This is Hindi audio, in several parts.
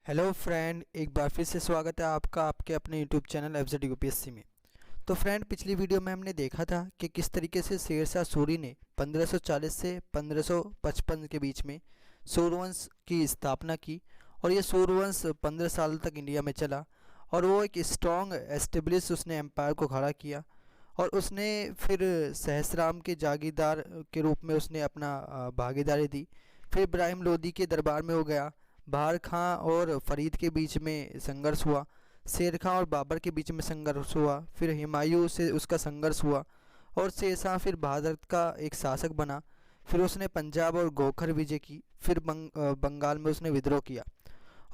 हेलो फ्रेंड, एक बार फिर से स्वागत है आपका आपके अपने यूट्यूब चैनल एफजेड यूपीएससी में। तो फ्रेंड, पिछली वीडियो में हमने देखा था कि किस तरीके से शेरशाह सूरी ने 1540 से 1555 के बीच में सूर्यवंश की स्थापना की और ये सूर्यवंश 15 साल तक इंडिया में चला और वो एक स्ट्रॉन्ग एस्टेब्लिश उसने एम्पायर को खड़ा किया। और उसने फिर सहस्राम के जागीरदार के रूप में उसने अपना भागीदारी दी। फिर इब्राहिम लोदी के दरबार में हो गया, बहार खां और फरीद के बीच में संघर्ष हुआ, शेर खां और बाबर के बीच में संघर्ष हुआ, फिर हुमायूं से उसका संघर्ष हुआ और शेरशाह फिर भारत का एक शासक बना। फिर उसने पंजाब और गोखर विजय की, फिर बंगाल में उसने विद्रोह किया।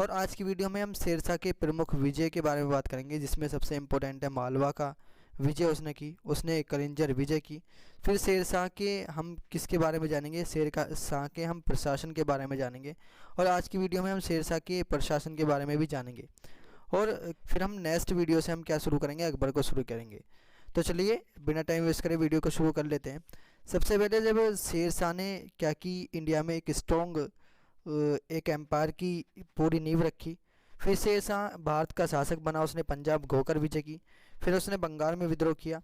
और आज की वीडियो में हम शेरशाह के प्रमुख विजय के बारे में बात करेंगे, जिसमें सबसे इम्पोर्टेंट है मालवा का विजय उसने की, उसने कलिंजर विजय की। फिर शेरशाह के हम किसके बारे में जानेंगे, शेरशाह के हम प्रशासन के बारे में जानेंगे। और आज की वीडियो में हम शेरशाह के प्रशासन के बारे में भी जानेंगे। और फिर हम नेक्स्ट वीडियो से हम क्या शुरू करेंगे, अकबर को शुरू करेंगे। तो चलिए बिना टाइम वेस्ट करे वीडियो को शुरू कर लेते हैं। सबसे पहले जब शेरशाह ने क्या की, इंडिया में एक स्ट्रॉन्ग एक एम्पायर की पूरी नींव रखी। फिर शेरशाह भारत का शासक बना, उसने पंजाब गोकर विजय की, फिर उसने बंगाल में विद्रोह किया।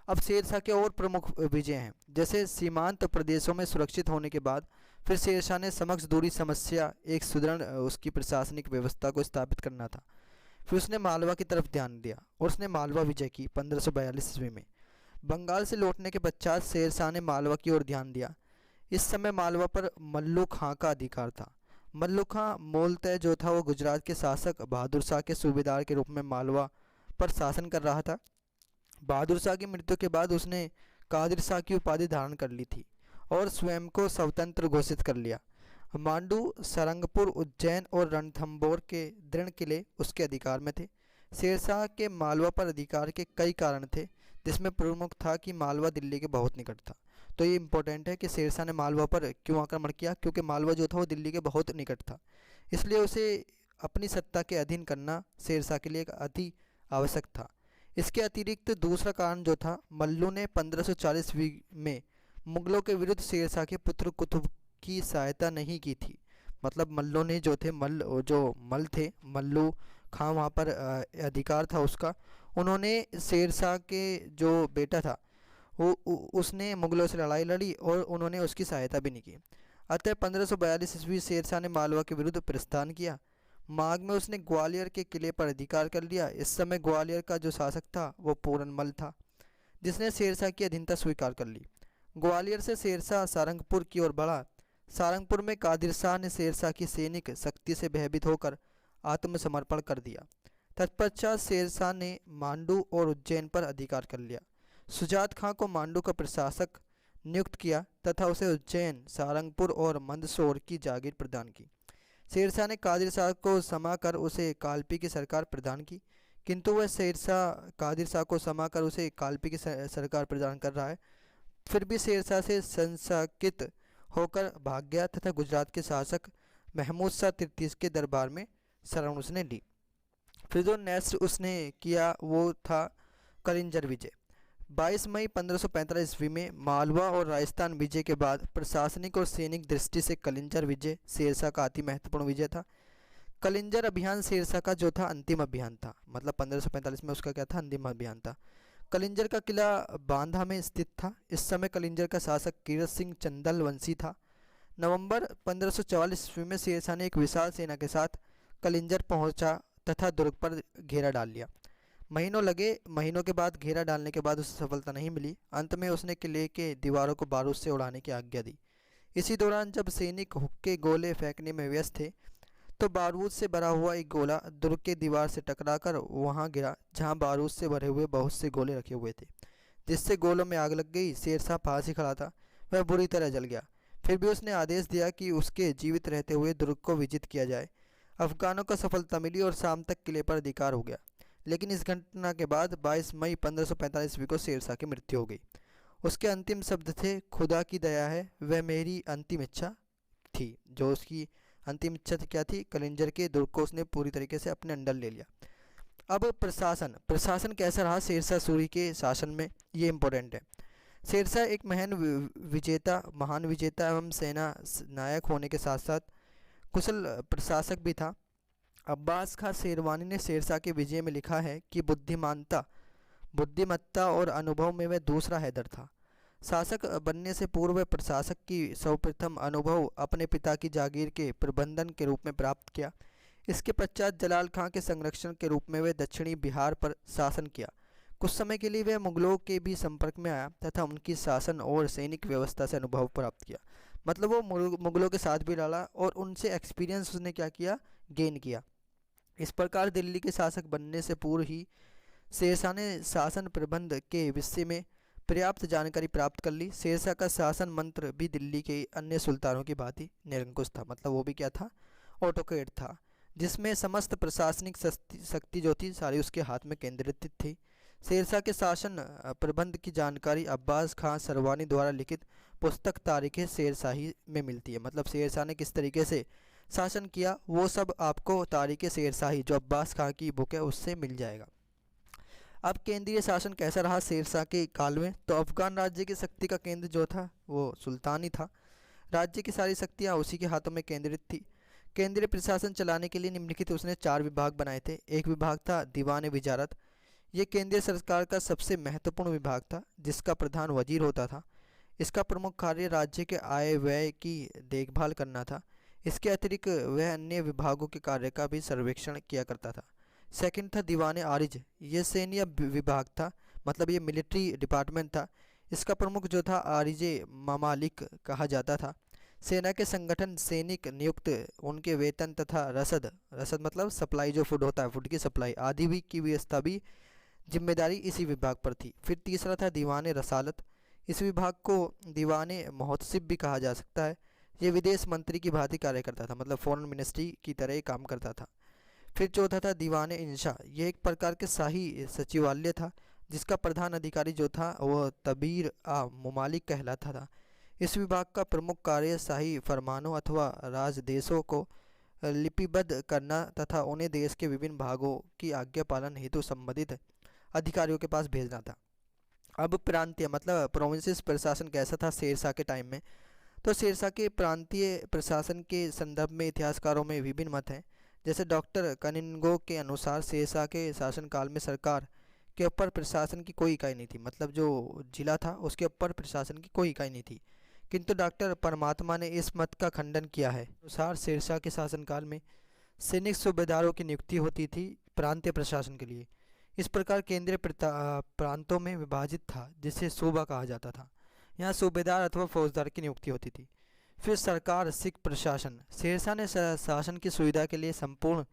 अब शेरशाह के और प्रमुख विजय हैं, जैसे सीमांत प्रदेशों में सुरक्षित होने के बाद फिर शेरशाह ने समक्ष दूरी समस्या एक सुदृढ़ उसकी प्रशासनिक व्यवस्था को स्थापित करना था। फिर उसने मालवा की तरफ ध्यान दिया और उसने मालवा विजय की 1542 ईस्वी में। बंगाल से लौटने के पश्चात शेरशाह ने मालवा की ओर ध्यान दिया। इस समय मालवा पर मल्लू खां का अधिकार था। मल्लू खां मूलतः जो था वो गुजरात के शासक बहादुर शाह के सूबेदार के रूप में मालवा पर शासन कर रहा था। बहादुर शाह की मृत्यु के बाद उसने कादिर शाह की उपाधि धारण कर ली थी और स्वयं को स्वतंत्र घोषित कर लिया। मांडू, सारंगपुर, उज्जैन और रणथंभौर के दृढ़ किले उसके अधिकार में थे। शेरशाह के मालवा पर अधिकार के कई कारण थे, जिसमें प्रमुख था कि मालवा दिल्ली के बहुत निकट था। तो ये इंपॉर्टेंट है कि शेरशाह ने मालवा पर क्यों आक्रमण किया, क्योंकि मालवा जो था वो दिल्ली के बहुत निकट था, इसलिए उसे अपनी सत्ता के अधीन करना शेरशाह के लिए एक अति आवश्यक था। इसके अतिरिक्त दूसरा कारण जो था, मल्लू ने 1540 में मुगलों के विरुद्ध शेरशाह के पुत्र कुतुब की सहायता नहीं की थी। मतलब मल्लों ने जो थे मल थे, मल्लू खां वहाँ पर अधिकार था उसका, उन्होंने शेरशाह के जो बेटा था उसने मुगलों से लड़ाई लड़ी और उन्होंने उसकी सहायता भी नहीं की। अतः 1542 ईस्वी शेरशाह ने मालवा के विरुद्ध प्रस्थान किया। माघ में उसने ग्वालियर के किले पर अधिकार कर लिया। इस समय ग्वालियर का जो शासक था वो पूरनमल था, जिसने शेरशाह की अधीनता स्वीकार कर ली। ग्वालियर से शेरशाह सारंगपुर की ओर बढ़ा। सारंगपुर में कादिर शाह ने शेरशाह की सैनिक शक्ति से भयभीत होकर आत्मसमर्पण कर दिया। तत्पश्चात शेरशाह ने मांडू और उज्जैन पर अधिकार कर लिया। सुजात खां को मांडू का प्रशासक नियुक्त किया तथा उसे उज्जैन, सारंगपुर और मंदसौर की जागीर प्रदान की। शेरशाह ने कादिर शाह को समा कर उसे कालपी की सरकार प्रदान की, किंतु वह शेरशाह कादिर शाह को समा कर उसे कालपी की सरकार प्रदान कर रहा है, फिर भी शेरशाह से संशकित होकर भाग गया तथा गुजरात के शासक महमूद शाह तृतीय के दरबार में शरण उसने ली। फिर जो नेक्स्ट उसने किया वो था कलिंजर विजय। 22 मई 1545 ईस्वी में मालवा और राजस्थान विजय के बाद प्रशासनिक और सैनिक दृष्टि से कलिंजर विजय शेरशाह का अति महत्वपूर्ण विजय था। कलिंजर अभियान शेरशाह का जो था अंतिम अभियान था, मतलब 1545 में उसका क्या था, अंतिम अभियान था। कलिंजर का किला बांधा में स्थित था। इस समय कलिंजर का शासक कीरत सिंह चंदल वंशी था। नवंबर 1544 ईस्वी में शेरशाह ने एक विशाल सेना के साथ कलिंजर पहुंचा तथा दुर्ग पर घेरा डाल लिया। महीनों के बाद घेरा डालने के बाद उसे सफलता नहीं मिली। अंत में उसने किले के दीवारों को बारूद से उड़ाने की आज्ञा दी। इसी दौरान जब सैनिक हुक्के गोले फेंकने में व्यस्त थे तो बारूद से भरा हुआ एक गोला दुर्ग के दीवार से टकराकर वहां गिरा जहां बारूद से भरे हुए बहुत से गोले रखे हुए थे, जिससे गोलों में आग लग गई। शेरशाह पास ही खड़ा था, वह बुरी तरह जल गया। फिर भी उसने आदेश दिया कि उसके जीवित रहते हुए दुर्ग को विजित किया जाए। अफगानों को सफलता मिली और शाम तक किले पर अधिकार हो गया। लेकिन इस घटना के बाद 22 मई 1545 ईस्वी को शेरशाह की मृत्यु हो गई। उसके अंतिम शब्द थे, खुदा की दया है, वह मेरी अंतिम इच्छा थी। जो उसकी अंतिम इच्छा क्या थी, कलिंजर के दुर्ग को उसने पूरी तरीके से अपने अंडर ले लिया। अब प्रशासन कैसा रहा शेरशाह सूरी के शासन में, ये इंपॉर्टेंट है। शेरशाह एक महान विजेता एवं सेना नायक होने के साथ साथ कुशल प्रशासक भी था। अब्बास खां शेरवानी ने शेरशाह के विजय में लिखा है कि बुद्धिमत्ता और अनुभव में वह दूसरा हैदर था। शासक बनने से पूर्व वह प्रशासक की सर्वप्रथम अनुभव अपने पिता की जागीर के प्रबंधन के रूप में प्राप्त किया। इसके पश्चात जलाल खां के संरक्षण के रूप में वह दक्षिणी बिहार पर शासन किया। कुछ समय के लिए वह मुगलों के भी संपर्क में आया तथा उनकी शासन और सैनिक व्यवस्था से अनुभव प्राप्त किया। मतलब वो मुगलों के साथ भी लड़ा और उनसे एक्सपीरियंस उसने क्या किया, गेन किया। इस प्रकार दिल्ली के शासक बनने से पूर्व ही शेरशाह ने शासन प्रबंध के विषय में पर्याप्त जानकारी प्राप्त कर ली। शेरशाह का शासन मंत्र भी दिल्ली के अन्य सुल्तानों की भांति निरंकुश था। मतलब वो भी क्या था, ऑटोक्रेट था, जिसमें समस्त प्रशासनिक शक्ति जो थी सारी उसके हाथ में केंद्रित थी। शेरशाह के शासन प्रबंध की जानकारी अब्बास खां सरवानी द्वारा लिखित पुस्तक तारीख़ शेरशाही में मिलती है। मतलब शेरशाह ने किस तरीके से शासन किया वो सब आपको तारीख़ शेरशाही जो अब्बास खां की बुक है उससे मिल जाएगा। अब केंद्रीय शासन कैसा रहा शेरशाह के काल में, तो अफगान राज्य की शक्ति का केंद्र जो था वो सुल्तान ही था। राज्य की सारी शक्तियाँ उसी के हाथों में केंद्रित थी। केंद्रीय प्रशासन चलाने के लिए निम्नलिखित उसने 4 विभाग बनाए थे। एक विभाग था दीवान वजारत। ये केंद्रीय सरकार का सबसे महत्वपूर्ण विभाग था जिसका प्रधान वजीर होता था। इसका प्रमुख कार्य राज्य के आय व्यय की देखभाल करना था। इसके अतिरिक्त वह अन्य विभागों के कार्य का भी सर्वेक्षण किया करता था। सेकंड था दीवान आरिज। ये सैन्य विभाग था, मतलब ये मिलिट्री डिपार्टमेंट था। इसका प्रमुख जो था आरिजे ममालिक कहा जाता था। सेना के संगठन, सैनिक नियुक्त, उनके वेतन तथा रसद मतलब सप्लाई जो फूड होता है, फूड की सप्लाई आदि भी की व्यवस्था भी जिम्मेदारी इसी विभाग पर थी। फिर तीसरा था दीवान रसालत। इस विभाग को दीवान महोत्सिब भी कहा जा सकता है। ये विदेश मंत्री की भांति कार्य करता था, मतलब फॉरेन मिनिस्ट्री की तरह ही काम करता था। फिर चौथा था दीवान इंशा। यह एक प्रकार के शाही सचिवालय था जिसका प्रधान अधिकारी जो था वह तबीर मुमालिक कहलाता था। इस विभाग का प्रमुख कार्य शाही फरमानों अथवा राजदेशों को लिपिबद्ध करना तथा उन्हें देश के विभिन्न भागों की आज्ञा पालन हेतु संबंधित अधिकारियों के पास भेजना था। अब प्रांतीय मतलब प्रोविंसेस प्रशासन कैसा था शेरशाह के टाइम में, तो शेरशाह के प्रांतीय प्रशासन के संदर्भ में इतिहासकारों में विभिन्न मत हैं। जैसे डॉक्टर कनिंगो के अनुसार शेरशाह के शासनकाल में सरकार के ऊपर प्रशासन की कोई इकाई नहीं थी। मतलब जो जिला था उसके ऊपर प्रशासन की कोई इकाई नहीं थी। किंतु डॉक्टर परमात्मा ने इस मत का खंडन किया है। अनुसार शेरशाह के शासनकाल में सैनिक सूबेदारों की नियुक्ति होती थी प्रांतीय प्रशासन के लिए। इस प्रकार केंद्रीय प्रांतों में विभाजित था जिसे सूबा कहा जाता था। यहाँ सूबेदार अथवा फौजदार की नियुक्ति होती थी। फिर सरकार, सिख प्रशासन। शेरशाह ने शासन की सुविधा के लिए संपूर्ण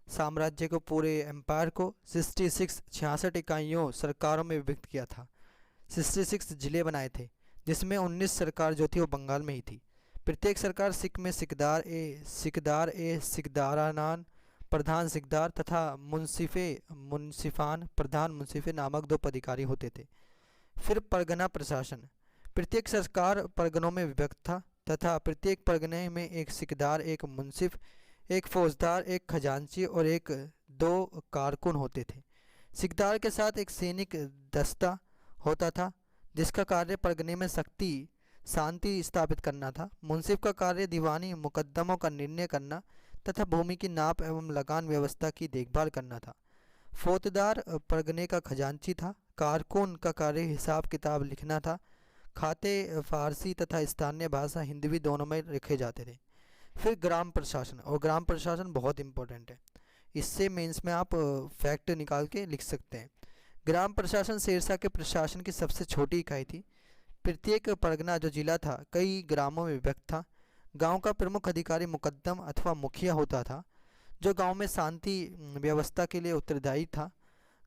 साम्राज्य को, पूरे एम्पायर को 66 इकाइयों सरकारों में विभक्त किया था। 66 जिले बनाए थे जिसमें 19 सरकार जो थी वो बंगाल में ही थी। प्रत्येक सरकार सिख में सिकदार ए सिकदारानान, प्रधान सिकदार तथा मुंसिफान, प्रधान मुंसिफे नामक 2 पदाधिकारी होते थे। फिर परगना प्रशासन। प्रत्येक सरकार परगनों में विभक्त था तथा प्रत्येक परगने में एक सिकदार, एक मुंसिफ, एक फौजदार, एक खजांची और 1-2 कारकुन होते थे। सिकदार के साथ एक सैनिक दस्ता होता था जिसका कार्य परगने में शांति स्थापित करना था। मुंसिफ का कार्य दीवानी मुकद्दमों का निर्णय करना तथा भूमि की नाप एवं लगान व्यवस्था की देखभाल करना था। फौजदार परगने का खजांची था। कारकुन का कार्य हिसाब किताब लिखना था। खाते फारसी तथा स्थानीय भाषा हिंदी दोनों में लिखे जाते थे। फिर ग्राम प्रशासन, और ग्राम प्रशासन बहुत इंपॉर्टेंट है, इससे मेंस में आप फैक्ट निकाल के लिख सकते हैं। ग्राम प्रशासन शेरशाह के प्रशासन की सबसे छोटी इकाई थी। प्रत्येक परगना जो जिला था कई ग्रामों में विभक्त था। गांव का प्रमुख अधिकारी मुकद्दम अथवा मुखिया होता था जो गांव में शांति व्यवस्था के लिए उत्तरदायी था।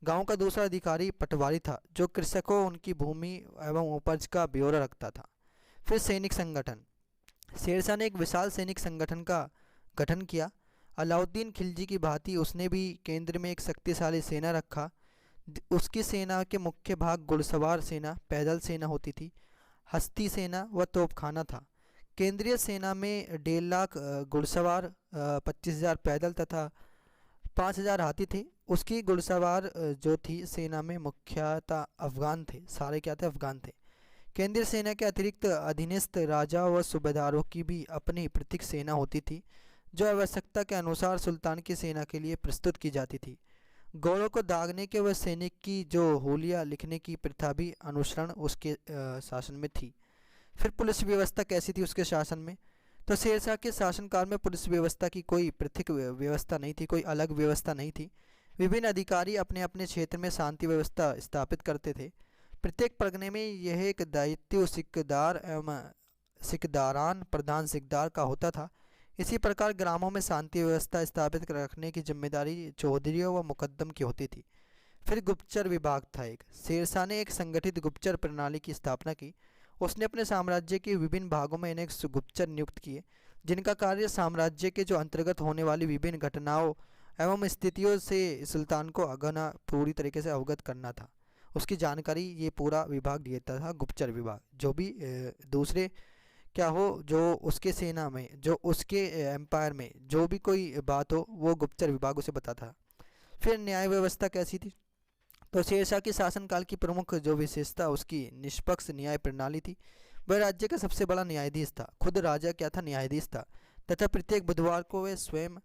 गांव का दूसरा अधिकारी पटवारी था जो कृषकों, उनकी भूमि एवं उपज का ब्यौरा रखता था। फिर सैनिक संगठन। शेरशाह ने एक विशाल सैनिक संगठन का गठन किया। अलाउद्दीन खिलजी की भांति उसने भी केंद्र में एक शक्तिशाली सेना रखा। उसकी सेना के मुख्य भाग घुड़सवार सेना, पैदल सेना होती थी, हस्ती सेना व तोपखाना था। केंद्रीय सेना में 1.5 लाख घुड़सवार, 25,000 पैदल तथा 5,000 हाथी थे। उसकी घुड़सवार जो थी सेना में मुख्यतः अफगान थे, सारे क्या थे, अफगान थे। केंद्रीय सेना के अतिरिक्त अधीनस्थ राजा व सूबेदारों की भी अपनी पृथक सेना होती थी जो आवश्यकता के अनुसार सुल्तान की सेना के लिए प्रस्तुत की जाती थी। घोड़ों को दागने के व सैनिक की जो होलिया लिखने की प्रथा भी अनुसरण उसके शासन में थी। फिर पुलिस व्यवस्था कैसी थी उसके शासन में? तो शेरशाह के शासनकाल में पुलिस व्यवस्था की कोई पृथक व्यवस्था नहीं थी, कोई अलग व्यवस्था नहीं थी। विभिन्न अधिकारी अपने अपने क्षेत्र में शांति व्यवस्था स्थापित करते थे। प्रत्येक परगने में यह एक दायित्व सिकदार एवं सिकदारान प्रधान सिकदार का होता था। इसी प्रकार ग्रामों में शांति व्यवस्था स्थापित रखने की जिम्मेदारी चौधरियों व मुकद्दम की होती थी। फिर गुप्तचर विभाग था एक। शेरशाह ने एक संगठित गुप्तचर प्रणाली की स्थापना की। उसने अपने साम्राज्य के विभिन्न भागों में अनेक गुप्तचर नियुक्त किए, जिनका कार्य साम्राज्य के जो अंतर्गत होने वाली विभिन्न घटनाओं एवं स्थितियों से सुल्तान को अगना पूरी तरीके से अवगत करना था। उसकी जानकारी ये पूरा विभाग देता था, गुप्तचर विभाग। जो भी दूसरे क्या हो, जो उसके सेना में, जो उसके एम्पायर में जो भी कोई बात हो, वो गुप्तचर विभाग उसे बताता था। फिर न्याय व्यवस्था कैसी थी? तो शेरशाह के शासनकाल की प्रमुख जो विशेषता उसकी निष्पक्ष न्याय प्रणाली थी। वह राज्य का सबसे बड़ा न्यायाधीश था। खुद राजा क्या था? न्यायाधीश था, तथा प्रत्येक बुधवार को वह स्वयं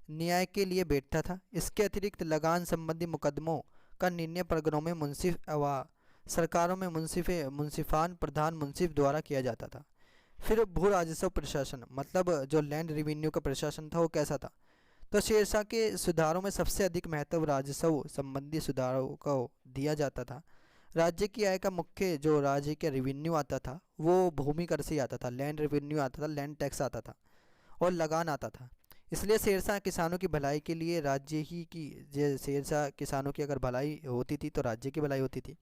न्याय के लिए बैठता था। इसके अतिरिक्त लगान संबंधी मुकदमों का निर्णय परगनों में मुंसिफ व सरकारों में मुंसिफान प्रधान मुंसिफ द्वारा किया जाता था। फिर भू राजस्व प्रशासन, मतलब जो लैंड रेवेन्यू का प्रशासन था, वो कैसा था? तो शेरशाह के सुधारों में सबसे अधिक महत्व राजस्व संबंधी सुधारों को दिया जाता था। राज्य की आय का मुख्य जो राज्य का रेवेन्यू आता था वो भूमि कर से ही आता था, लैंड रेवेन्यू आता था, लैंड टैक्स आता था और लगान आता था। इसलिए शेरशाह किसानों की भलाई के लिए राज्य ही की, शेरशाह किसानों की अगर भलाई होती थी तो राज्य की भलाई होती थी।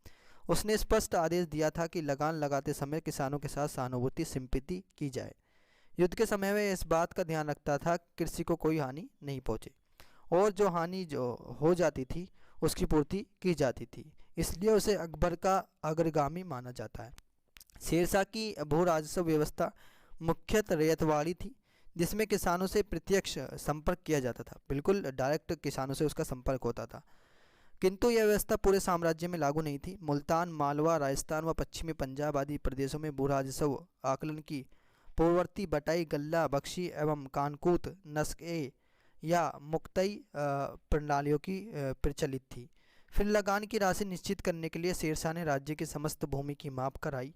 उसने स्पष्ट आदेश दिया था कि लगान लगाते समय किसानों के साथ सहानुभूति सिंपैथी की जाए। युद्ध के समय में इस बात का ध्यान रखता था कृषि को कोई हानि नहीं पहुंचे, और जो हानि जो हो जाती थी उसकी पूर्ति की जाती थी। इसलिए उसे अकबर का अग्रगामी माना जाता है। शेरशाह की भू राजस्व व्यवस्था मुख्यतः रैयतवाड़ी थी, जिसमें किसानों से प्रत्यक्ष संपर्क किया जाता था। बिल्कुल डायरेक्ट किसानों से उसका संपर्क होता था। किंतु यह व्यवस्था पूरे साम्राज्य में लागू नहीं थी। मुल्तान, मालवा, राजस्थान व पश्चिमी पंजाब आदि प्रदेशों में भू राजस्व आकलन की पूर्ववर्ती बटाई, गल्ला, बख्शी एवं कानकूत नस्क़े या मुक्तई प्रणालियों की प्रचलित थी। फिर लगान की राशि निश्चित करने के लिए शेरशाह ने राज्य की समस्त भूमि की माप कराई।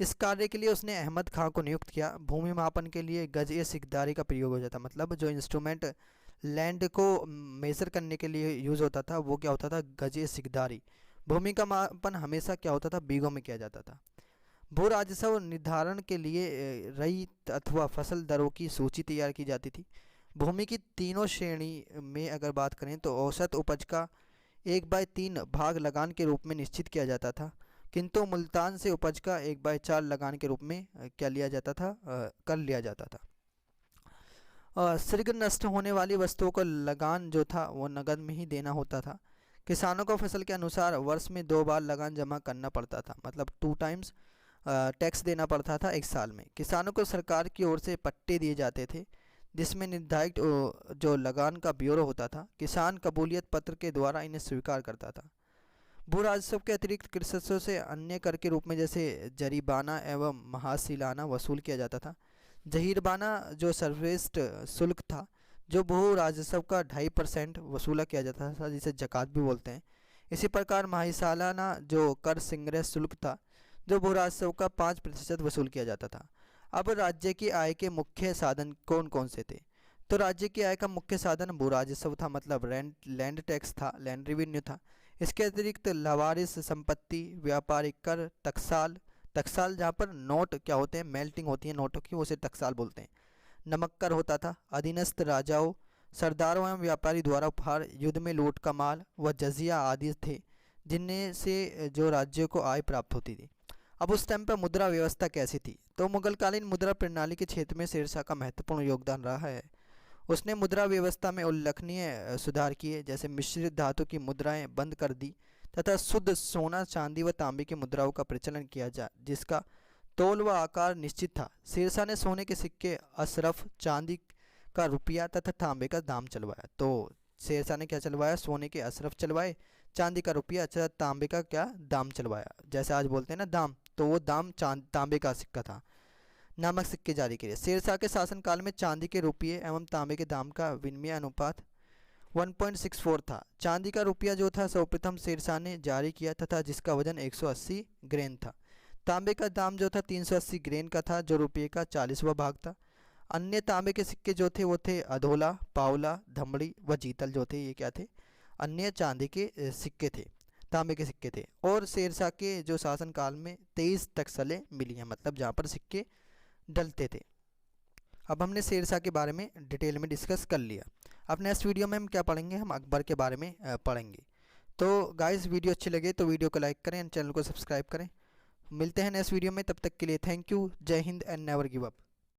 इस कार्य के लिए उसने अहमद खां को नियुक्त किया। भूमि मापन के लिए गज-ए सिकदारी का प्रयोग हो जाता, मतलब जो इंस्ट्रूमेंट लैंड को मेजर करने के लिए यूज़ होता था वो क्या होता था? गज-ए सिकदारी। भूमि का मापन हमेशा क्या होता था? बीघों में किया जाता था। भू राजस्व निर्धारण के लिए रई अथवा फसल दरों की सूची तैयार की जाती थी। भूमि की तीनों श्रेणी में अगर बात करें तो औसत उपज का 1/3 भाग लगान के रूप में निश्चित किया जाता था, किंतु मुल्तान से उपज का 1/4 लगान के रूप में क्या लिया जाता था? कर लिया जाता था। शीघ्र नष्ट होने वाली वस्तुओं को लगान जो था वो नकद में ही देना होता था। किसानों को फसल के अनुसार वर्ष में 2 बार लगान जमा करना पड़ता था, मतलब 2 टाइम्स टैक्स देना पड़ता था एक साल में। किसानों को सरकार की ओर से पट्टे दिए जाते थे, जिसमें निर्धारित जो लगान का ब्यूरो होता था, किसान कबूलियत पत्र के द्वारा इन्हें स्वीकार करता था। भू राजस्व के अतिरिक्त कृषकों से अन्य कर के रूप में जैसे जरीबाना एवं महासिलाना वसूल किया जाता था। जहीरबाना जो सर्वश्रेष्ठ शुल्क था, जो भू राजस्व का 2.5% वसूला किया जाता था, जिसे जकात भी बोलते हैं। इसी प्रकार माहिसालाना जो कर संग्रह शुल्क था, जो भू राजस्व का 5% वसूल किया जाता था। अब राज्य की आय के मुख्य साधन कौन कौन से थे? तो राज्य की आय का मुख्य साधन भू राजस्व था, मतलब लैंड टैक्स था, लैंड रेवेन्यू था। इसके अतिरिक्त लावारिस संपत्ति, व्यापारिक कर, टकसाल, टकसाल जहाँ पर नोट क्या होते हैं, मेल्टिंग होती है नोटों की, उसे टकसाल बोलते हैं। नमक कर होता था। अधीनस्थ राजाओं, सरदारों एवं व्यापारी द्वारा उपहार, युद्ध में लूट का माल व जजिया आदि थे, जिनमें से जो राज्यों को आय प्राप्त होती थी। अब उस टाइम पर मुद्रा व्यवस्था कैसी थी? तो मुगलकालीन मुद्रा प्रणाली के क्षेत्र में शेरशाह का महत्वपूर्ण योगदान रहा है। उसने मुद्रा व्यवस्था में उल्लेखनीय सुधार किए, जैसे मिश्रित धातु की मुद्राएं बंद कर दी तथा शुद्ध सोना, चांदी व तांबे की मुद्राओं का प्रचलन किया जा, जिसका तौल व आकार निश्चित था। शेरशाह ने सोने के सिक्के, अशरफ, चांदी का रुपया तथा तांबे का दाम चलवाया। तो शेरशाह ने क्या चलवाया? सोने के अशरफ चलवाए, चांदी का रुपया, अच्छा तांबे का क्या दाम चलवाया। जैसे आज बोलते हैं ना दाम, तो वो दाम तांबे का सिक्का था। नामक सिक्के जारी किए। शेरशाह के शासनकाल में चांदी के रुपये एवं तांबे के दाम का विनिमय अनुपात 1.64 था। चांदी का रुपया जो था सर्वप्रथम शेरशाह ने जारी किया तथा जिसका वजन 180 ग्रेन था। तांबे का दाम जो था 380 ग्रेन का था, जो रुपये का 40वां भाग था। अन्य तांबे के सिक्के जो थे वो थे अधोला, पावला, धमड़ी व जीतल जो थे, ये क्या थे, अन्य चांदी के सिक्के थे, तांबे के सिक्के थे। और शेरशाह के जो शासनकाल में 23 टकसलें मिली हैं, मतलब जहाँ पर सिक्के डलते थे। अब हमने शेरशाह के बारे में डिटेल में डिस्कस कर लिया। अब नेक्स्ट वीडियो में हम क्या पढ़ेंगे, हम अकबर के बारे में पढ़ेंगे। तो गाइस वीडियो अच्छी लगे तो वीडियो को लाइक करें एंड चैनल को सब्सक्राइब करें। मिलते हैं नेक्स्ट वीडियो में, तब तक के लिए थैंक यू। जय Hind and never give up.